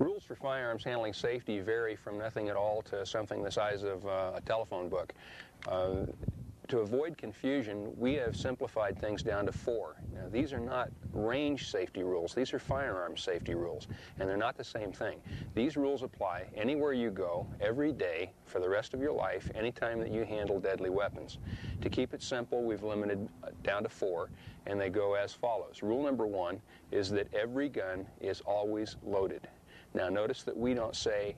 Rules for firearms handling safety vary from nothing at all to something the size of a telephone book. To avoid confusion, we have simplified things down to 4. Now, these are not range safety rules. These are firearms safety rules, and they're not the same thing. These rules apply anywhere you go, every day, for the rest of your life, anytime that you handle deadly weapons. To keep it simple, we've limited down to 4, and they go as follows. Rule number 1 is that every gun is always loaded. Now, notice that we don't say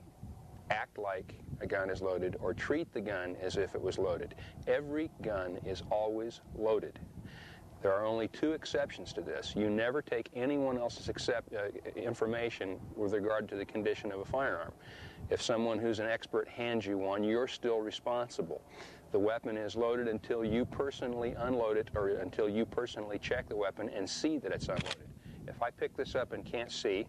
act like a gun is loaded or treat the gun as if it was loaded. Every gun is always loaded. There are only 2 exceptions to this. You never take anyone else's information with regard to the condition of a firearm. If someone who's an expert hands you one, you're still responsible. The weapon is loaded until you personally unload it or until you personally check the weapon and see that it's unloaded. If I pick this up and can't see,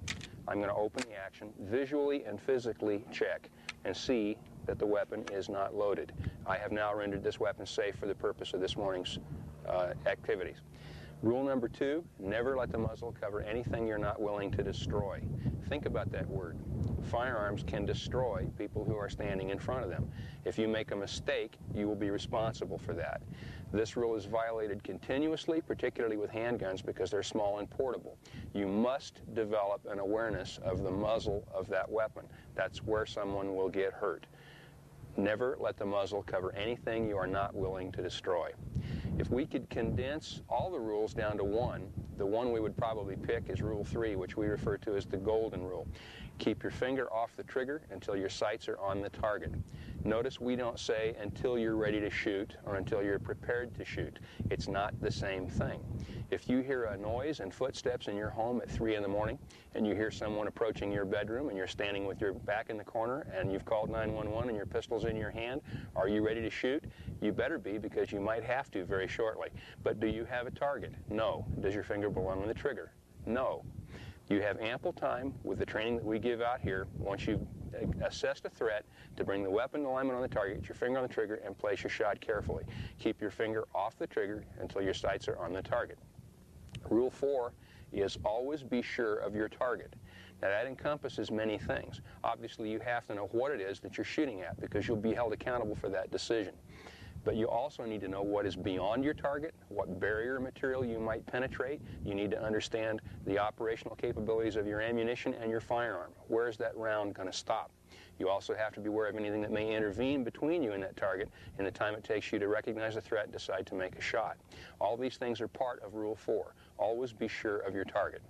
I'm going to open the action, visually and physically check, and see that the weapon is not loaded. I have now rendered this weapon safe for the purpose of this morning's activities. Rule number 2, never let the muzzle cover anything you're not willing to destroy. Think about that word. Firearms can destroy people who are standing in front of them. If you make a mistake, you will be responsible for that. This rule is violated continuously, particularly with handguns, because they're small and portable. You must develop an awareness of the muzzle of that weapon. That's where someone will get hurt. Never let the muzzle cover anything you are not willing to destroy. If we could condense all the rules down to 1, the one we would probably pick is Rule 3, which we refer to as the golden rule. Keep your finger off the trigger until your sights are on the target. Notice we don't say until you're ready to shoot or until you're prepared to shoot. It's not the same thing. If you hear a noise and footsteps in your home at 3 in the morning and you hear someone approaching your bedroom and you're standing with your back in the corner and you've called 911 and your pistol's in your hand, are you ready to shoot? You better be, because you might have to very shortly. But do you have a target? No. Does your finger belong on the trigger? No. You have ample time with the training that we give out here, once you've assessed a threat, to bring the weapon alignment on the target, get your finger on the trigger, and place your shot carefully. Keep your finger off the trigger until your sights are on the target. Rule 4 is always be sure of your target. Now, that encompasses many things. Obviously, you have to know what it is that you're shooting at, because you'll be held accountable for that decision. But you also need to know what is beyond your target, what barrier material you might penetrate. You need to understand the operational capabilities of your ammunition and your firearm. Where is that round going to stop? You also have to be aware of anything that may intervene between you and that target in the time it takes you to recognize the threat and decide to make a shot. All these things are part of Rule 4. Always be sure of your target.